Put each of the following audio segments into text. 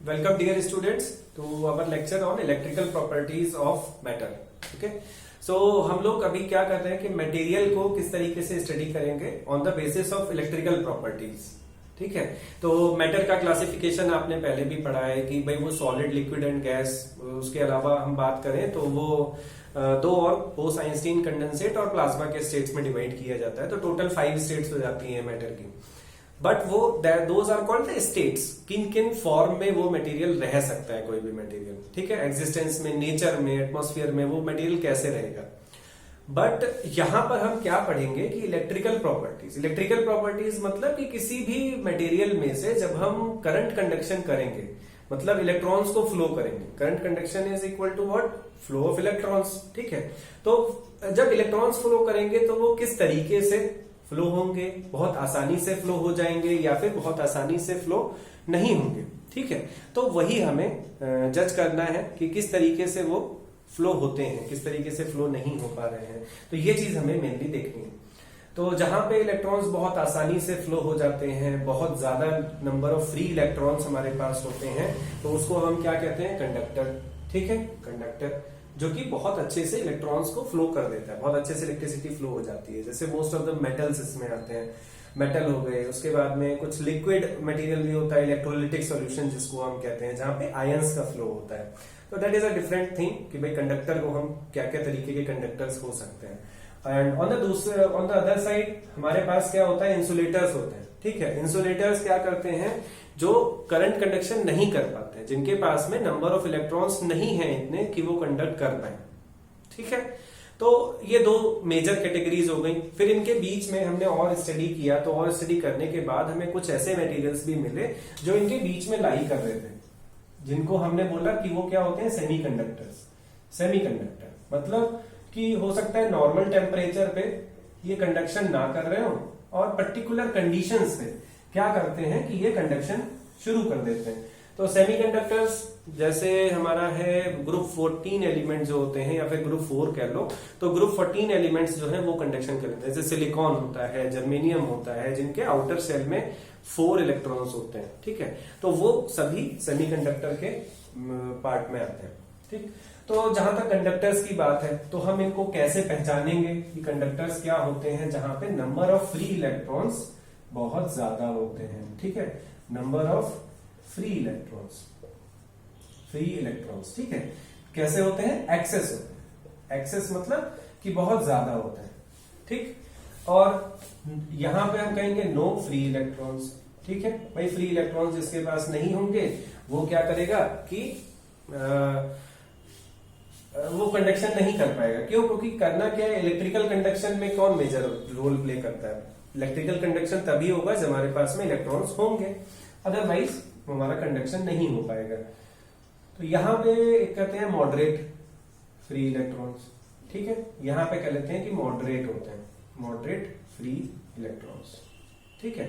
Welcome dear students to our lecture on electrical properties of matter. Okay. So हम लोग अभी क्या कर रहे हैं कि मटेरियल को किस तरीके से स्टडी करेंगे on the basis of electrical properties. ठीक है. तो मैटर का क्लासिफिकेशन आपने पहले भी पढ़ा है कि भाई वो सॉलिड, लिक्विड एंड गैस. उसके अलावा हम बात करें तो वो दो और बोस-आइंस्टीन, कंडेंसेट और प्लाज्मा के स्टेट्स में डिवाइड किया जाता है. तो टोटल 5 स्टेट्स हो जाती हैं मैटर की. बट वो those are called the states. किन किन फॉर्म में वो मटेरियल रह सकता है, कोई भी मटेरियल. ठीक है. एग्जिस्टेंस में, नेचर में, एटमॉस्फेयर में वो मटेरियल कैसे रहेगा. बट यहां पर हम क्या पढ़ेंगे कि इलेक्ट्रिकल प्रॉपर्टीज. इलेक्ट्रिकल प्रॉपर्टीज मतलब कि किसी भी मटेरियल में से जब हम करंट कंडक्शन करेंगे, मतलब इलेक्ट्रॉन्स को फ्लो करेंगे. Current conduction is equal to what? Flow of electrons. ठीक है. तो जब इलेक्ट्रॉन्स फ्लो करेंगे तो वो किस तरीके से फ्लो होंगे. बहुत आसानी से फ्लो हो जाएंगे या फिर बहुत आसानी से फ्लो नहीं होंगे. ठीक है. तो वही हमें जज करना है कि किस तरीके से वो फ्लो होते हैं, किस तरीके से फ्लो नहीं हो पा रहे हैं. तो ये चीज हमें मेनली देखनी है. तो जहां पे इलेक्ट्रॉन्स बहुत आसानी से फ्लो हो जाते हैं, बहुत ज्यादा नंबर ऑफ फ्री इलेक्ट्रॉन्स हमारे पास होते हैं, तो उसको हम क्या कहते हैं? कंडक्टर. ठीक है. कंडक्टर जो कि बहुत अच्छे से इलेक्ट्रॉन्स को फ्लो कर देता है, बहुत अच्छे से इलेक्ट्रिसिटी फ्लो हो जाती है. जैसे मोस्ट ऑफ द मेटल्स इसमें आते हैं. मेटल हो गए, उसके बाद में कुछ लिक्विड मटेरियल भी होता है, इलेक्ट्रोलिटिक सॉल्यूशन जिसको हम कहते हैं, जहां पे आयंस का फ्लो होता है. तो that is a different thing कि भाई कंडक्टर को हम क्या क्या तरीके के कंडक्टर्स हो सकते हैं. And on the other side हमारे पास क्या होता है? इंसुलेटर्स होते हैं. ठीक है. इंसुलेटर्स क्या करते हैं? जो करंट कंडक्शन नहीं कर पाते हैं, जिनके पास में नंबर ऑफ इलेक्ट्रॉन्स नहीं है इतने कि वो कंडक्ट कर पाए. ठीक है. तो ये दो मेजर कैटेगरीज हो गई. फिर इनके बीच में हमने और स्टडी किया, तो और स्टडी करने के बाद हमें कुछ ऐसे मटेरियल्स भी मिले जो इनके बीच में लाई कर रहे थे, जिनको हमने बोला कि वो क्या होते हैं? सेमीकंडक्टर्स. सेमीकंडक्टर मतलब कि हो सकता है नॉर्मल टेम्परेचर पे ये कंडक्शन ना कर रहे हो और पर्टिकुलर कंडीशंस पे क्या करते हैं कि ये कंडक्शन शुरू कर देते हैं. तो सेमीकंडक्टर्स जैसे हमारा है ग्रुप 14 एलिमेंट जो होते हैं, या फिर ग्रुप 4 कह लो, तो ग्रुप 14 एलिमेंट्स जो है वो कंडक्शन करते हैं. जैसे सिलिकॉन होता है, जर्मेनियम होता है, जिनके आउटर सेल में 4 इलेक्ट्रॉन्स होते हैं. ठीक है. तो वो सभी सेमीकंडक्टर के पार्ट में आते हैं. ठीक. तो जहां तक कंडक्टर्स की बात है, तो हम इनको कैसे पहचानेंगे कि कंडक्टर्स क्या होते हैं? जहां पे नंबर ऑफ फ्री इलेक्ट्रॉन्स बहुत ज्यादा होते हैं. ठीक है. Number of free electrons. ठीक है. कैसे होते हैं? एक्सेस होते हैं. एक्सेस मतलब कि बहुत ज्यादा होते हैं. ठीक. और यहां पे हम कहेंगे नो फ्री इलेक्ट्रॉन्स. ठीक है. भाई फ्री इलेक्ट्रॉन्स जिसके पास नहीं होंगे वो क्या करेगा कि वो कंडक्शन नहीं कर पाएगा. क्यों? क्योंकि करना क्या है? इलेक्ट्रिकल कंडक्शन में कौन मेजर रोल प्ले करता है? इलेक्ट्रिकल कंडक्शन तभी होगा जब हमारे पास में इलेक्ट्रॉन्स होंगे, अदरवाइज हमारा कंडक्शन नहीं हो पाएगा. तो यहां पे कहते हैं मॉडरेट फ्री इलेक्ट्रॉन्स. ठीक है. यहां पे कह लेते हैं कि मॉडरेट होते हैं, मॉडरेट फ्री इलेक्ट्रॉन्स. ठीक है.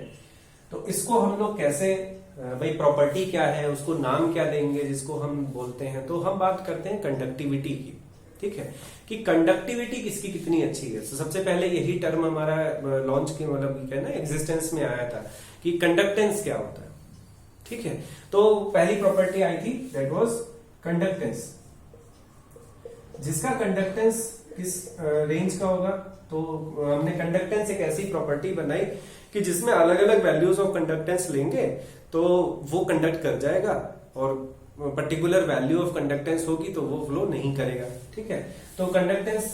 तो इसको हम लोग कैसे, भाई प्रॉपर्टी क्या है, उसको नाम क्या देंगे जिसको हम बोलते हैं? तो हम बात करते हैं कंडक्टिविटी की. ठीक है. कि कंडक्टिविटी किसकी कितनी अच्छी है. तो सबसे पहले यही टर्म हमारा लॉन्च के मतलब क्या है ना, एग्जिस्टेंस में आया था कि कंडक्टेंस क्या होता है. ठीक है. तो पहली प्रॉपर्टी आई थी, दैट वाज कंडक्टेंस. जिसका कंडक्टेंस किस रेंज का होगा, तो हमने कंडक्टेंस एक ऐसी प्रॉपर्टी बनाई कि जिसमें अलग अलग वैल्यूज ऑफ कंडक्टेंस लेंगे तो वो कंडक्ट कर जाएगा, और पर्टिकुलर वैल्यू ऑफ कंडक्टेंस होगी तो वो फ्लो नहीं करेगा. ठीक है. तो कंडक्टेंस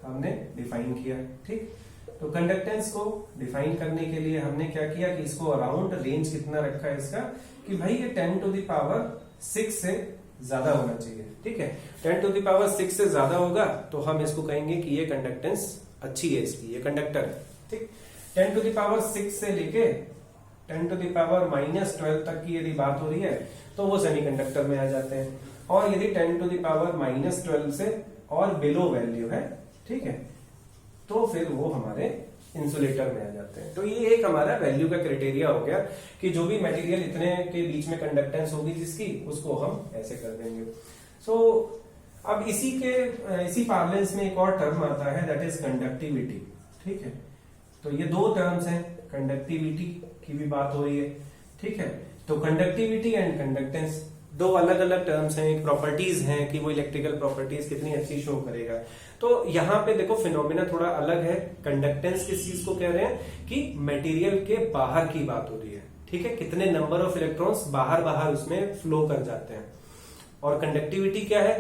हमने डिफाइन किया. ठीक. तो कंडक्टेंस को डिफाइन करने के लिए हमने क्या किया कि इसको अराउंड रेंज कितना रखा है इसका, कि भाई ये 10 to the power 6 से ज्यादा होना चाहिए. ठीक है. 10 to the power 6 से ज्यादा होगा तो हम इसको कहेंगे कि ये कंडक्टेंस अच्छी है इसकी, ये कंडक्टर है. ठीक. 10 to the power 6 से लेके 10 to the power -12 तक की यदि बात हो रही है तो वो सेमीकंडक्टर में आ जाते हैं. और यदि 10 to the power -12 से और बिलो वैल्यू है, ठीक है, तो फिर वो हमारे इंसुलेटर में आ जाते हैं. तो ये एक हमारा वैल्यू का क्राइटेरिया हो गया कि जो भी मटेरियल इतने के बीच में कंडक्टेंस होगी जिसकी, उसको हम ऐसे कर देंगे. सो अब इसी पार्लेंस में एक और टर्म आता है, दैट इज कंडक्टिविटी. ठीक है. तो ये दो टर्म्स हैं, कंडक्टिविटी की भी बात हो रही है. ठीक है. तो कंडक्टिविटी एंड कंडक्टेंस दो अलग अलग टर्म्स हैं, एक प्रॉपर्टीज हैं कि वो इलेक्ट्रिकल प्रॉपर्टीज कितनी अच्छी शो करेगा। तो यहाँ पे देखो फिनोमेना थोड़ा अलग है। कंडक्टेंस किस चीज को कह रहे हैं कि मटेरियल के बाहर की बात हो रही है, ठीक है, कितने नंबर ऑफ इलेक्ट्रॉन्स बाहर बाहर उसमें फ्लो कर जाते हैं। और कंडक्टिविटी क्या है,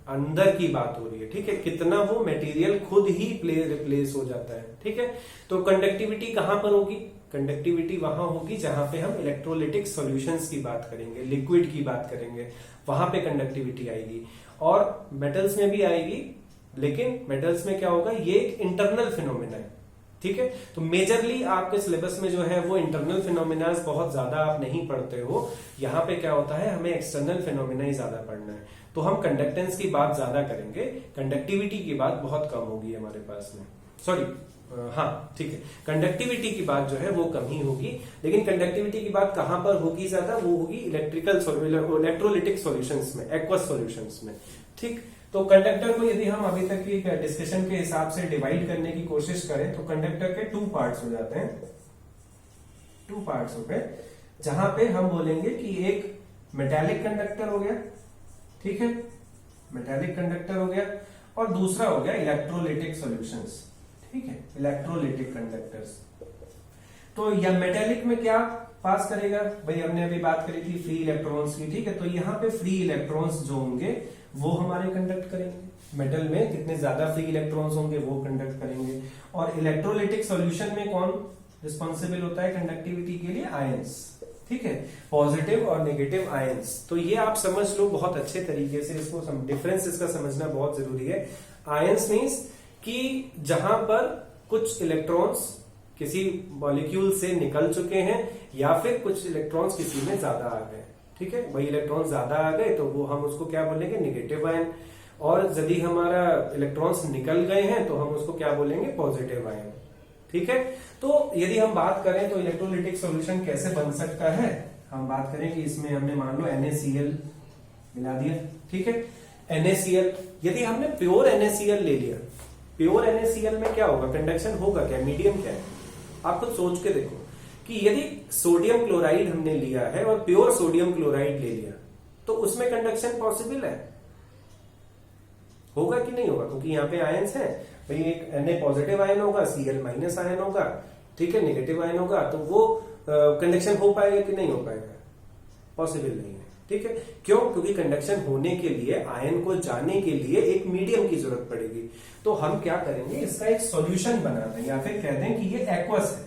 अंदर की बात हो रही है, ठीक है, कितना वो मटेरियल खुद ही रिप्लेस हो जाता है, ठीक है। तो कंडक्टिविटी कहां पर होगी, कंडक्टिविटी वहां होगी जहां पे हम इलेक्ट्रोलिटिक सॉल्यूशंस की बात करेंगे, लिक्विड की बात करेंगे, वहां पे कंडक्टिविटी आएगी। और मेटल्स में भी आएगी, लेकिन मेटल्स में क्या होगा, ये एक इंटरनल फिनोमेना है, ठीक है। तो मेजरली आपके सिलेबस में जो है वो इंटरनल फिनोमेना बहुत ज्यादा आप नहीं पढ़ते हो। यहाँ पे क्या होता है, हमें एक्सटर्नल फिनोमेना ही ज्यादा पढ़ना है। तो हम कंडक्टेंस की बात ज्यादा करेंगे, कंडक्टिविटी की बात बहुत कम होगी हमारे पास में। सॉरी, हाँ ठीक है, कंडक्टिविटी की बात जो है वो कम ही होगी, लेकिन कंडक्टिविटी की बात कहां पर होगी ज्यादा, वो होगी इलेक्ट्रोलिटिक सॉल्यूशंस में, एक्वस सॉल्यूशंस में, ठीक। तो कंडक्टर को यदि हम अभी तक की डिस्कशन के हिसाब से डिवाइड करने की कोशिश करें तो कंडक्टर के 2 पार्ट्स हो जाते हैं, 2 पार्ट्स हो गए, जहां पे हम बोलेंगे कि एक मेटालिक कंडक्टर हो गया, ठीक है, मेटालिक कंडक्टर हो गया, और दूसरा हो गया इलेक्ट्रोलिटिक सॉल्यूशंस, ठीक है, इलेक्ट्रोलिटिक कंडक्टर्स। तो यह मेटालिक में क्या पास करेगा, भाई हमने अभी बात करी थी फ्री इलेक्ट्रॉन्स की, ठीक है, तो यहाँ पे फ्री इलेक्ट्रॉन्स जो होंगे वो हमारे कंडक्ट करेंगे। मेटल में कितने ज्यादा फ्री इलेक्ट्रॉन्स होंगे वो कंडक्ट करेंगे। और इलेक्ट्रोलिटिक सॉल्यूशन में कौन रिस्पॉन्सिबल होता है कंडक्टिविटी के लिए, आयंस, ठीक है, पॉजिटिव और नेगेटिव आयंस। तो ये आप समझ लो बहुत अच्छे तरीके से, इसको डिफरेंस इसका समझना बहुत जरूरी है। आयंस मीन्स कि जहां पर कुछ इलेक्ट्रॉन्स किसी मॉलिक्यूल से निकल चुके हैं या फिर कुछ इलेक्ट्रॉन्स किसी में ज्यादा आ गए, ठीक है, वही इलेक्ट्रॉन्स ज्यादा आ गए तो वो हम उसको क्या बोलेंगे, नेगेटिव आयन। और यदि हमारा इलेक्ट्रॉन्स निकल गए हैं तो हम उसको क्या बोलेंगे, पॉजिटिव आयन, ठीक है। तो यदि हम बात करें तो इलेक्ट्रोलिटिक सॉल्यूशन कैसे बन सकता है, हम बात करें कि इसमें हमने मान लो NaCl मिला दिया, ठीक है, NaCl, यदि हमने प्योर NaCl ले लिया, प्योर NaCl में क्या होगा, कंडक्शन होगा क्या, मीडियम क्या है, आप खुद सोच के देखो कि यदि सोडियम क्लोराइड हमने लिया है और प्योर सोडियम क्लोराइड ले लिया तो उसमें कंडक्शन पॉसिबल है, होगा कि नहीं होगा, क्योंकि यहाँ पे आयंस है, भाई एक Na पॉजिटिव आयन होगा, Cl माइनस आयन होगा, ठीक है, नेगेटिव आयन होगा, तो वो कंडक्शन हो पाएगा कि नहीं हो पाएगा, पॉसिबल नहीं है, ठीक है। क्यों, क्योंकि कंडक्शन होने के लिए आयन को जाने के लिए एक मीडियम की जरूरत पड़ेगी। तो हम क्या करेंगे, इसका एक सॉल्यूशन बना दें या फिर कह दें कि ये एक्वस है,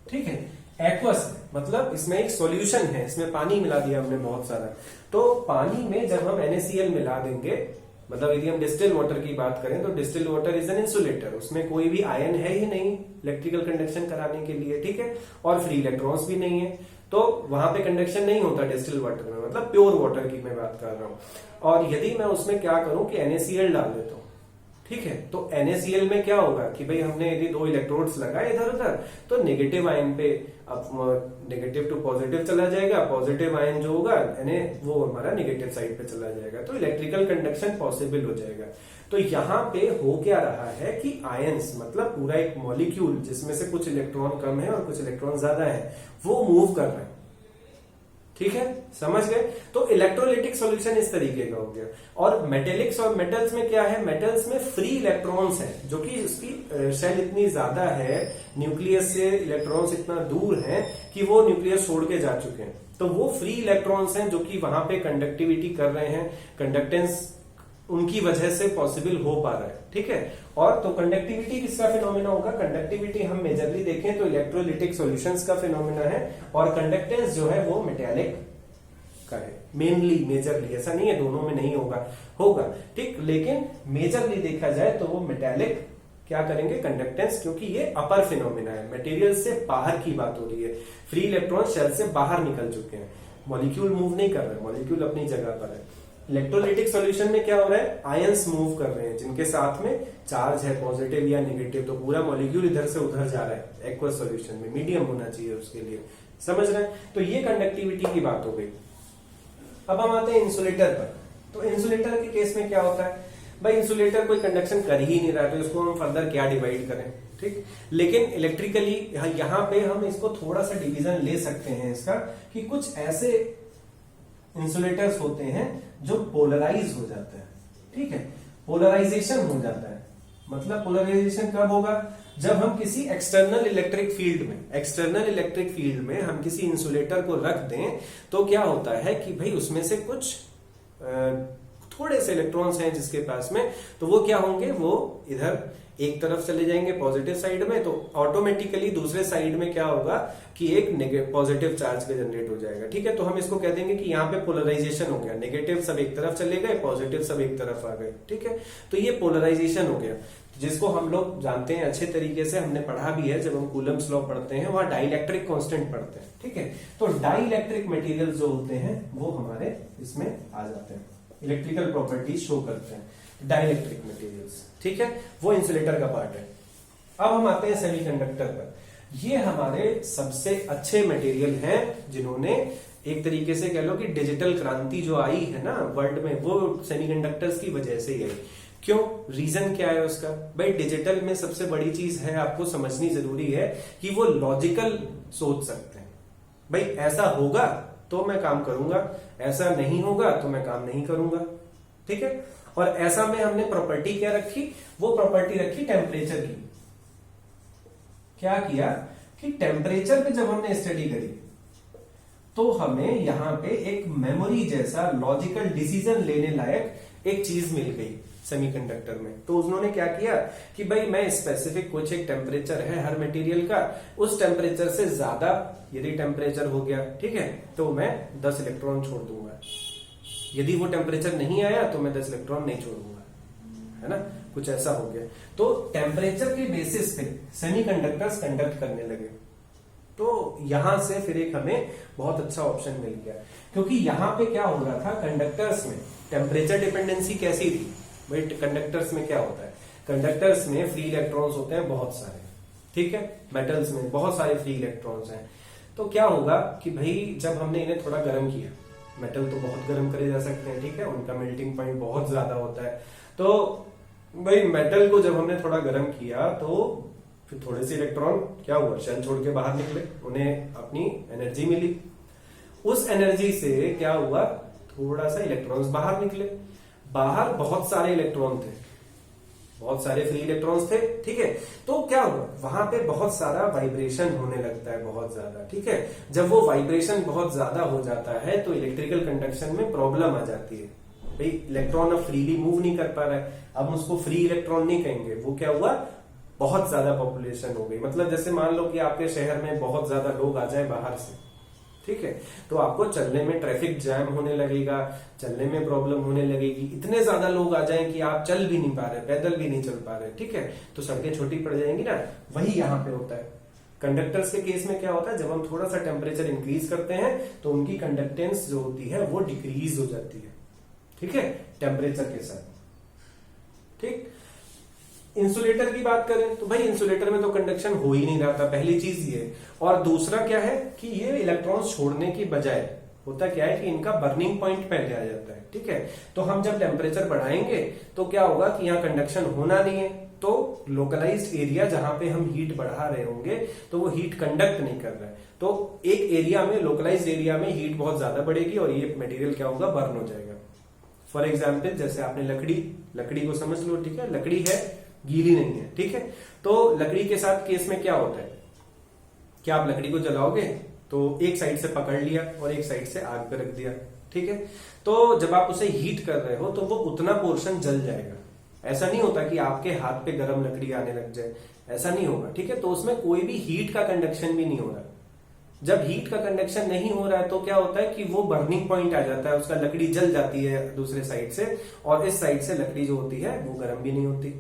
ठीक है, एक्वस है मतलब इसमें एक सॉल्यूशन है, इसमें पानी मिला दिया हमने बहुत सारा। तो पानी में जब हम NaCl मिला देंगे, मतलब यदि हम डिस्टिल वाटर की बात करें तो distil water is an insulator, उसमें कोई भी आयन है ही नहीं इलेक्ट्रिकल कंडक्शन कराने के लिए, ठीक है, और फ्री इलेक्ट्रॉन्स भी नहीं है, तो वहां पे कंडक्शन नहीं होता डिस्टिल वाटर में, मतलब प्योर वाटर की मैं बात कर रहा हूं। और यदि मैं उसमें क्या करूं कि NaCl डाल देता हूं, ठीक है, तो NaCl में क्या होगा कि भाई हमने यदि 2 इलेक्ट्रोड्स लगाए इधर उधर तो नेगेटिव आयन पे अब नेगेटिव टू पॉजिटिव चला जाएगा, पॉजिटिव आयन जो होगा वो हमारा नेगेटिव साइड पे चला जाएगा, तो इलेक्ट्रिकल कंडक्शन पॉसिबल हो जाएगा। तो यहाँ पे हो क्या रहा है कि आयंस मतलब पूरा एक मॉलिक्यूल जिसमें से कुछ इलेक्ट्रॉन कम है और कुछ इलेक्ट्रॉन ज्यादा है वो मूव कर रहे हैं, ठीक है, समझ गए। तो इलेक्ट्रोलिटिक सॉल्यूशन इस तरीके का हो गया। और मेटेलिक्स और मेटल्स में क्या है, मेटल्स में फ्री इलेक्ट्रॉन्स है, जो कि उसकी शेल इतनी ज्यादा है, न्यूक्लियस से इलेक्ट्रॉन्स इतना दूर हैं कि वो न्यूक्लियस छोड़ के जा चुके हैं, तो वो फ्री इलेक्ट्रॉन्स हैं जो कि वहां पे कंडक्टिविटी कर रहे हैं, कंडक्टेंस उनकी वजह से पॉसिबल हो पा रहा है, ठीक है। और तो कंडक्टिविटी किसका फिनोमेना होगा, कंडक्टिविटी हम मेजरली देखें तो इलेक्ट्रोलिटिक सॉल्यूशंस का फिनोमेना है, और कंडक्टेंस जो है वो मेटालिक का है, मेनली मेजरली, ऐसा नहीं है दोनों में नहीं होगा, ठीक, लेकिन मेजरली देखा जाए तो वो मेटालिक क्या करेंगे, कंडक्टेंस, क्योंकि ये अपर फिनोमेना है, मटेरियल से बाहर की बात हो रही है, फ्री इलेक्ट्रॉन शेल से बाहर निकल चुके हैं, मॉलिक्यूल मूव नहीं कर रहे, मॉलिक्यूल अपनी जगह पर है। इलेक्ट्रोलिटिक सॉल्यूशन में क्या हो रहा है, आयंस मूव कर रहे हैं जिनके साथ में चार्ज है पॉजिटिव या नेगेटिव, तो पूरा मॉलिक्यूल इधर से उधर जा रहा है। एक्वस सॉल्यूशन में मीडियम होना चाहिए उसके लिए, समझ रहे हैं। तो ये कंडक्टिविटी की बात हो गई। अब हम आते हैं इंसुलेटर पर। तो इंसुलेटर के केस में क्या होता है, भाई इंसुलेटर कोई कंडक्शन कर ही नहीं रहा, तो इसको हम फर्दर क्या डिवाइड करें, ठीक। लेकिन इलेक्ट्रिकली यहां पे हम इसको थोड़ा सा डिवीजन ले सकते हैं इसका, कि कुछ ऐसे इंसुलेटर्स होते हैं जो पोलराइज हो जाते हैं, ठीक है, पोलराइजेशन हो जाता है। मतलब पोलराइजेशन कब होगा, जब हम किसी एक्सटर्नल इलेक्ट्रिक फील्ड में हम किसी इंसुलेटर को रख दें, तो क्या होता है कि भाई उसमें से कुछ थोड़े से इलेक्ट्रॉन्स हैं जिसके पास में, तो वो क्या होंगे, वो इधर एक तरफ चले जाएंगे पॉजिटिव साइड में, तो ऑटोमेटिकली दूसरे साइड में क्या होगा कि एक पॉजिटिव चार्ज का जनरेट हो जाएगा, ठीक है। तो हम इसको कह देंगे कि यहाँ पे पोलराइजेशन हो गया, नेगेटिव सब एक तरफ चले गए, पॉजिटिव सब एक तरफ आ गए, ठीक है। तो ये पोलराइजेशन हो गया, जिसको हम लोग जानते हैं अच्छे तरीके से, हमने पढ़ा भी है जब हम कूलम्स लॉ पढ़ते हैं, वहां डाइलेक्ट्रिक कांस्टेंट पढ़ते हैं, ठीक है। तो डाइलेक्ट्रिक मटेरियल जो होते हैं वो हमारे इसमें आ जाते हैं, इलेक्ट्रिकल प्रॉपर्टीज शो करते हैं डाइलेक्ट्रिक मटेरियल्स, ठीक है, वो इंसुलेटर का पार्ट है। अब हम आते हैं सेमीकंडक्टर पर। ये हमारे सबसे अच्छे मटेरियल हैं जिन्होंने एक तरीके से कह लो कि डिजिटल क्रांति जो आई है ना वर्ल्ड में, वो सेमीकंडक्टर्स की वजह से ही आई। क्यों, रीजन क्या है उसका, भाई डिजिटल में सबसे बड़ी चीज है, आपको समझनी जरूरी है कि वो लॉजिकल सोच सकते हैं। भाई ऐसा होगा तो मैं काम करूंगा, ऐसा नहीं होगा तो मैं काम नहीं करूंगा, ठीक है। और ऐसा में हमने प्रॉपर्टी क्या रखी, वो प्रॉपर्टी रखी टेम्परेचर की। क्या किया कि टेम्परेचर पे जब हमने स्टडी करी तो हमें यहां पे एक मेमोरी जैसा लॉजिकल डिसीजन लेने लायक एक चीज मिल गई सेमीकंडक्टर में। तो उन्होंने क्या किया कि भाई मैं स्पेसिफिक कुछ एक टेम्परेचर है हर मटेरियल का, उस टेम्परेचर से ज्यादा यदि टेम्परेचर हो गया, ठीक है, तो मैं 10 इलेक्ट्रॉन छोड़ दूंगा। यदि वो टेम्परेचर नहीं आया तो मैं 10 इलेक्ट्रॉन नहीं छोड़ूंगा, है ना, कुछ ऐसा हो गया। तो टेम्परेचर के बेसिस पे सेमीकंडक्टर्स कंडक्ट करने लगे। तो यहां से फिर एक हमें बहुत अच्छा ऑप्शन मिल गया, क्योंकि यहां पे क्या हो रहा था, कंडक्टर्स में टेम्परेचर डिपेंडेंसी कैसी थी। भाई कंडक्टर्स में क्या होता है, कंडक्टर्स में फ्री इलेक्ट्रॉन्स होते हैं बहुत सारे, ठीक है, मेटल्स में बहुत सारे फ्री इलेक्ट्रॉन्स हैं। तो क्या होगा कि भाई जब हमने इन्हें थोड़ा गर्म किया, मेटल तो बहुत गर्म करे जा सकते हैं, ठीक है, उनका मेल्टिंग पॉइंट बहुत ज्यादा होता है। तो भाई मेटल को जब हमने थोड़ा गर्म किया तो फिर थोड़े से इलेक्ट्रॉन क्या हुआ, शेल छोड़ के बाहर निकले, उन्हें अपनी एनर्जी मिली। उस एनर्जी से क्या हुआ, थोड़ा सा इलेक्ट्रॉन्स बाहर निकले। बाहर बहुत सारे इलेक्ट्रॉन थे, बहुत सारे फ्री इलेक्ट्रॉन्स थे, ठीक है। तो क्या हुआ, वहां पे बहुत सारा वाइब्रेशन होने लगता है, बहुत ज्यादा, ठीक है। जब वो वाइब्रेशन बहुत ज्यादा हो जाता है तो इलेक्ट्रिकल कंडक्शन में प्रॉब्लम आ जाती है। भाई इलेक्ट्रॉन अब फ्रीली मूव नहीं कर पा रहा है, अब उसको फ्री इलेक्ट्रॉन नहीं कहेंगे, वो क्या हुआ, बहुत ज्यादा पॉपुलेशन हो गई। मतलब जैसे मान लो कि आपके शहर में बहुत ज्यादा लोग आ जाए बाहर से, ठीक है, तो आपको चलने में ट्रैफिक जैम होने लगेगा, चलने में प्रॉब्लम होने लगेगी। इतने ज्यादा लोग आ जाएं कि आप चल भी नहीं पा रहे, पैदल भी नहीं चल पा रहे, ठीक है, तो सड़कें छोटी पड़ जाएंगी ना। वही यहां पे होता है कंडक्टर्स के केस में। क्या होता है, जब हम थोड़ा सा टेम्परेचर इंक्रीज करते हैं तो उनकी कंडक्टेंस जो होती है वो डिक्रीज हो जाती है, ठीक है, टेम्परेचर के साथ, ठीक। इंसुलेटर की बात करें तो भाई इंसुलेटर में तो कंडक्शन हो ही नहीं रहा था, पहली चीज ये। और दूसरा क्या है कि ये इलेक्ट्रॉन्स छोड़ने की बजाय होता क्या है कि इनका बर्निंग पॉइंट पहले आ जाता है, ठीक है। तो हम जब टेम्परेचर बढ़ाएंगे तो क्या होगा कि यहाँ कंडक्शन होना नहीं है, तो लोकलाइज्ड एरिया जहां पे हम हीट बढ़ा रहे होंगे तो वो हीट कंडक्ट नहीं कर रहा है, तो एक एरिया में, लोकलाइज्ड एरिया में हीट बहुत ज्यादा बढ़ेगी और ये मटेरियल क्या होगा, बर्न हो जाएगा। फॉर एग्जाम्पल जैसे आपने लकड़ी को समझ लो, ठीक है, लकड़ी है, गीली नहीं है, ठीक है। तो लकड़ी के साथ केस में क्या होता है, क्या आप लकड़ी को जलाओगे तो एक साइड से पकड़ लिया और एक साइड से आग पे रख दिया, ठीक है। तो जब आप उसे हीट कर रहे हो तो वो उतना पोर्शन जल जाएगा। ऐसा नहीं होता कि आपके हाथ पे गर्म लकड़ी आने लग जाए, ऐसा नहीं होगा, ठीक है। तो उसमें कोई भी हीट का कंडक्शन भी नहीं हो रहा। जब हीट का कंडक्शन नहीं हो रहा है तो क्या होता है कि वो बर्निंग पॉइंट आ जाता है, उसका लकड़ी जल जाती है दूसरे साइड से, और इस साइड से लकड़ी जो होती है वो गर्म भी नहीं होती,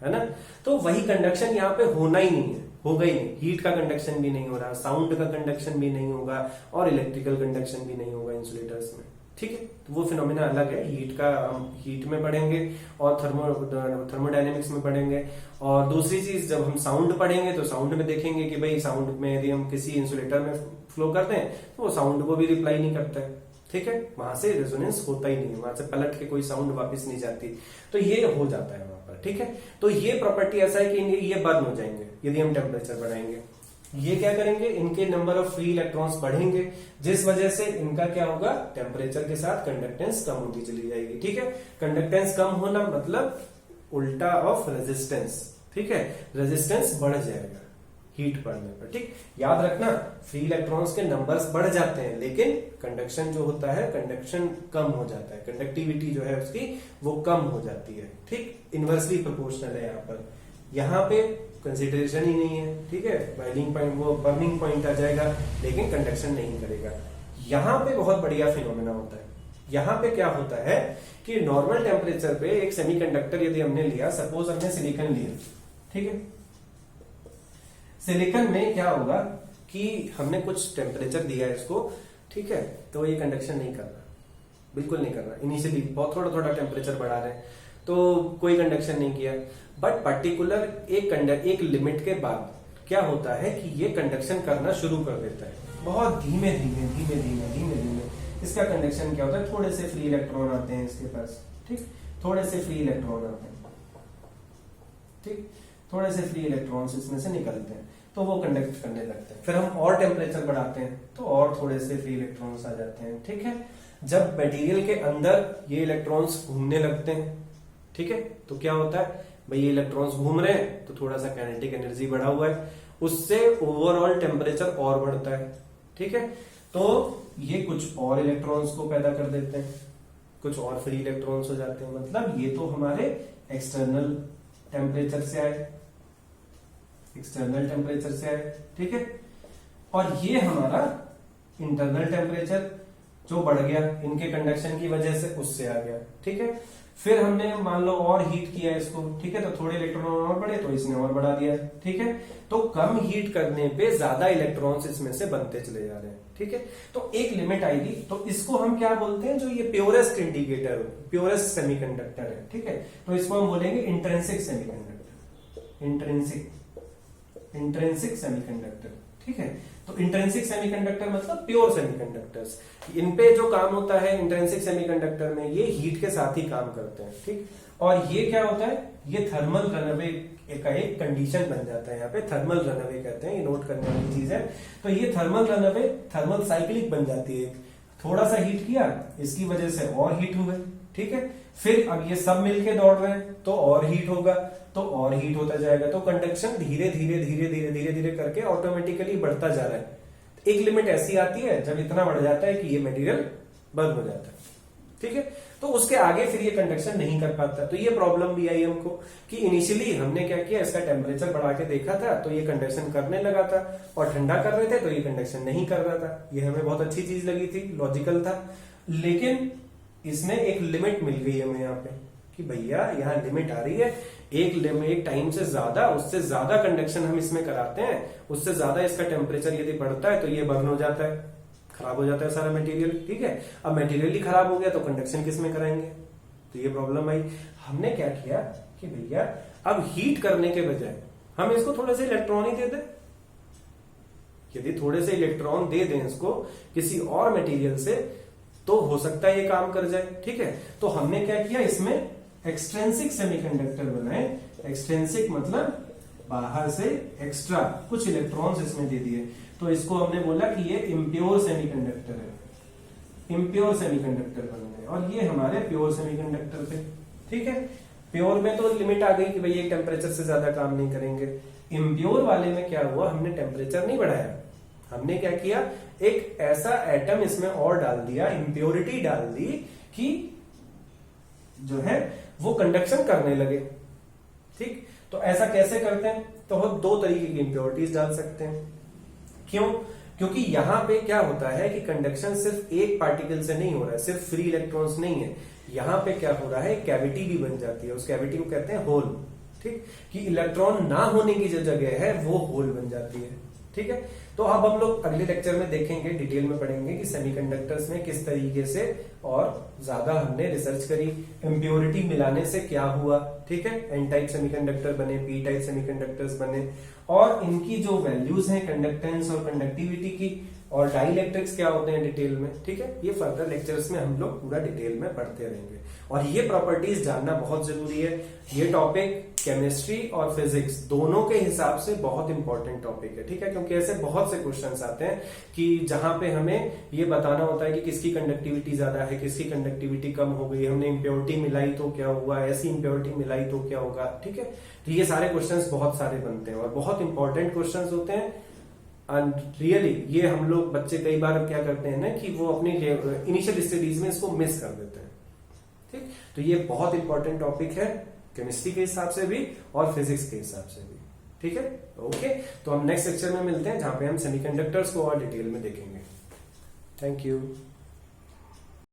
है ना। तो वही कंडक्शन यहाँ पे होना ही नहीं है, होगा ही नहीं। हीट का कंडक्शन भी नहीं हो रहा, साउंड का कंडक्शन भी नहीं होगा और इलेक्ट्रिकल कंडक्शन भी नहीं होगा इंसुलेटर्स में, ठीक है। तो वो फिनोमिना अलग है, हीट का हम हीट में पढ़ेंगे और थर्मोडायनेमिक्स में पढ़ेंगे। और दूसरी चीज जब हम साउंड पढ़ेंगे तो साउंड में देखेंगे कि भाई साउंड में यदि हम किसी इंसुलेटर में फ्लो करते हैं तो वो साउंड को भी रिप्लाई नहीं करता है, ठीक है, वहां से रेजोनेंस होता ही नहीं है, वहां से पलट के कोई साउंड वापस नहीं जाती, तो ये हो जाता है वहां पर। ठीक है, तो ये प्रॉपर्टी ऐसा है कि ये बर्न हो जाएंगे यदि हम टेम्परेचर बढ़ाएंगे। ये क्या करेंगे, इनके नंबर ऑफ फ्री इलेक्ट्रॉन्स बढ़ेंगे, जिस वजह से इनका क्या होगा, टेम्परेचर के साथ कंडक्टेंस कम होती चली जाएगी। ठीक है, कंडक्टेंस कम होना मतलब उल्टा ऑफ रेजिस्टेंस। ठीक है, रेजिस्टेंस बढ़ जाएगा हीट बढ़ने पर। ठीक, याद रखना फ्री इलेक्ट्रॉन्स के नंबर्स बढ़ जाते हैं, लेकिन कंडक्शन जो होता है, कंडक्शन कम हो जाता है, कंडक्टिविटी जो है उसकी वो कम हो जाती है। ठीक, इनवर्सली प्रोपोर्शनल है यहाँ पर, यहाँ पे कंसिडरेशन ही नहीं है। ठीक है, बॉइलिंग पॉइंट वो बर्निंग पॉइंट आ जाएगा, लेकिन कंडक्शन नहीं करेगा। यहाँ पे बहुत बढ़िया फिनोमेना होता है। यहाँ पे क्या होता है कि नॉर्मल टेम्परेचर पे एक सेमीकंडक्टर यदि हमने लिया, सपोज हमने सिलिकॉन लिया, ठीक है, सिलिकॉन में क्या होगा कि हमने कुछ टेम्परेचर दिया है इसको, ठीक है, तो ये कंडक्शन नहीं कर रहा, बिल्कुल नहीं कर रहा। इनिशियली बहुत थोड़ा थोड़ा टेम्परेचर बढ़ा रहे हैं तो कोई कंडक्शन नहीं किया, बट पर्टिकुलर एक लिमिट के बाद क्या होता है कि ये कंडक्शन करना शुरू कर देता है, बहुत धीमे धीमे धीमे धीमे धीमे धीमे। इसका कंडक्शन क्या होता है, थोड़े से फ्री इलेक्ट्रॉन आते हैं इसके पास, ठीक, थोड़े से फ्री इलेक्ट्रॉन आते हैं, ठीक, थोड़े से फ्री इलेक्ट्रॉन्स इसमें से निकलते हैं, तो वो कंडक्ट करने लगते हैं। फिर हम और टेम्परेचर बढ़ाते हैं तो और थोड़े से फ्री इलेक्ट्रॉन्स आ जाते हैं। ठीक है, जब मटेरियल के अंदर ये इलेक्ट्रॉन्स घूमने लगते हैं, ठीक है, तो क्या होता है भाई, ये इलेक्ट्रॉन्स घूम रहे हैं तो थोड़ा सा काइनेटिक एनर्जी बढ़ा हुआ है, उससे ओवरऑल टेम्परेचर और बढ़ता है। ठीक है, तो ये कुछ और इलेक्ट्रॉन्स को पैदा कर देते हैं, कुछ और फ्री इलेक्ट्रॉन्स हो जाते हैं। मतलब ये तो हमारे एक्सटर्नल टेम्परेचर से आए, एक्सटर्नल टेम्परेचर से आए, ठीक है, और ये हमारा इंटरनल टेम्परेचर जो बढ़ गया इनके कंडक्शन की वजह से, उससे आ गया। ठीक है, फिर हमने मान लो और हीट किया इसको, ठीक है, तो थोड़े इलेक्ट्रॉन और बढ़े तो इसने और बढ़ा दिया। ठीक है, तो कम हीट करने पे ज्यादा इलेक्ट्रॉन्स इसमें से बनते चले जा रहे हैं। ठीक है, तो एक लिमिट आएगी, तो इसको हम क्या बोलते हैं, जो ये प्योरेस्ट इंडिकेटर, प्योरेस्ट सेमीकंडक्टर है। ठीक है, तो इसको हम बोलेंगे इंट्रिंसिक सेमीकंडक्टर, इंट्रिंसिक सेमीकंडक्टर। ठीक है, तो इंट्रिंसिक सेमीकंडक्टर मतलब प्योर सेमीकंडक्टर्स, इन पे जो काम होता है इंट्रिंसिक सेमीकंडक्टर में, ये हीट के साथ ही काम करते हैं। ठीक, और ये क्या होता है, ये थर्मल रनअवे का एक कंडीशन बन जाता है। यहाँ पे थर्मल रनअवे कहते हैं, ये नोट करने वाली चीज है। तो ये थर्मल रनअवे थर्मल साइक्लिक बन जाती है, थोड़ा सा हीट किया इसकी वजह से और हीट हुए। ठीक है, फिर अब ये सब मिलके दौड़ रहे हैं तो और हीट होगा, तो और हीट होता जाएगा, तो कंडक्शन धीरे धीरे धीरे धीरे धीरे धीरे करके ऑटोमेटिकली बढ़ता जा रहा है। एक लिमिट ऐसी आती है जब इतना बढ़ जाता है कि ये मटेरियल बंद हो जाता है। ठीक है, तो उसके आगे फिर ये कंडक्शन नहीं कर पाता। तो ये प्रॉब्लम भी आई हमको कि इनिशियली हमने क्या किया, इसका टेम्परेचर बढ़ा के देखा था तो ये कंडक्शन करने लगा था, और ठंडा कर रहे थे तो ये कंडक्शन नहीं कर रहा था। ये हमें बहुत अच्छी चीज लगी थी, लॉजिकल था, लेकिन इसमें एक लिमिट मिल गई हमें यहाँ पे कि भैया यहाँ लिमिट आ रही है, एक टाइम से ज्यादा, उससे ज्यादा कंडक्शन हम इसमें कराते हैं, उससे ज्यादा इसका टेम्परेचर यदि बढ़ता है तो ये बर्न हो जाता है, खराब हो जाता है सारा मटेरियल। ठीक है, अब मटेरियल ही खराब हो गया तो कंडक्शन किस में कराएंगे, तो ये प्रॉब्लम आई। हमने क्या किया कि भैया अब हीट करने के बजाय हम इसको थोड़े से इलेक्ट्रॉन ही दे दें। यदि थोड़े से इलेक्ट्रॉन दे दें इसको किसी और मटेरियल से, तो हो सकता है ये काम कर जाए। ठीक है, तो हमने क्या किया, इसमें एक्सट्रिंसिक सेमीकंडक्टर बनाए। एक्सट्रिंसिक मतलब बाहर से एक्स्ट्रा कुछ इलेक्ट्रॉन्स इसमें दे दिए, तो इसको हमने बोला कि ये इम्प्योर सेमीकंडक्टर है, इम्प्योर सेमीकंडक्टर बन गए, और ये हमारे प्योर सेमीकंडक्टर थे। ठीक है, प्योर में तो लिमिट आ गई कि भाई एक टेम्परेचर से ज्यादा काम नहीं करेंगे। इम्प्योर वाले में क्या हुआ, हमने टेम्परेचर नहीं बढ़ाया, हमने क्या किया, एक ऐसा एटम इसमें और डाल दिया, इम्प्योरिटी डाल दी कि जो है वो कंडक्शन करने लगे। ठीक, तो ऐसा कैसे करते हैं, तो हम दो तरीके की इम्प्योरिटीज डाल सकते हैं। क्यों, क्योंकि यहां पे क्या होता है कि कंडक्शन सिर्फ एक पार्टिकल से नहीं हो रहा है, सिर्फ फ्री इलेक्ट्रॉन्स नहीं है, यहां पे क्या हो रहा है, कैविटी भी बन जाती है, उस कैविटी को कहते हैं होल। ठीक, कि इलेक्ट्रॉन ना होने की जो जगह है वो होल बन जाती है। ठीक है, तो अब हम लोग अगले लेक्चर में देखेंगे, डिटेल में पढ़ेंगे कि सेमीकंडक्टर्स में किस तरीके से और ज्यादा हमने रिसर्च करी, इम्प्योरिटी मिलाने से क्या हुआ। ठीक है, एन टाइप सेमीकंडक्टर बने, पी टाइप सेमीकंडक्टर्स बने, और इनकी जो वैल्यूज हैं कंडक्टेंस और कंडक्टिविटी की, और डाइलेक्ट्रिक्स क्या होते हैं डिटेल में, ठीक है। ये फर्दर लेक्चर्स में हम लोग पूरा डिटेल में पढ़ते रहेंगे और ये प्रॉपर्टीज जानना बहुत जरूरी है। ये टॉपिक केमिस्ट्री और फिजिक्स दोनों के हिसाब से बहुत इंपॉर्टेंट टॉपिक है, ठीक है, क्योंकि ऐसे बहुत से क्वेश्चंस आते हैं कि जहां पे हमें ये बताना होता है कि किसकी कंडक्टिविटी ज्यादा है, किसकी कंडक्टिविटी कम हो गई, हमने इम्प्योरिटी मिलाई तो क्या हुआ, ऐसी इम्प्योरिटी मिलाई तो क्या होगा, ठीक है। तो ये सारे क्वेश्चंस बहुत सारे बनते हैं और बहुत इंपॉर्टेंट क्वेश्चंस होते हैं। एंड रियली ये हम लोग बच्चे कई बार क्या करते हैं ना कि वो अपनी इनिशियल स्टडीज में इसको मिस कर देते हैं, ठीक। तो ये बहुत इंपॉर्टेंट टॉपिक है केमिस्ट्री के हिसाब से भी और फिजिक्स के हिसाब से भी, ठीक है। ओके, तो हम नेक्स्ट लेक्चर में मिलते हैं जहां पे हम सेमीकंडक्टर्स को और डिटेल में देखेंगे। Thank you.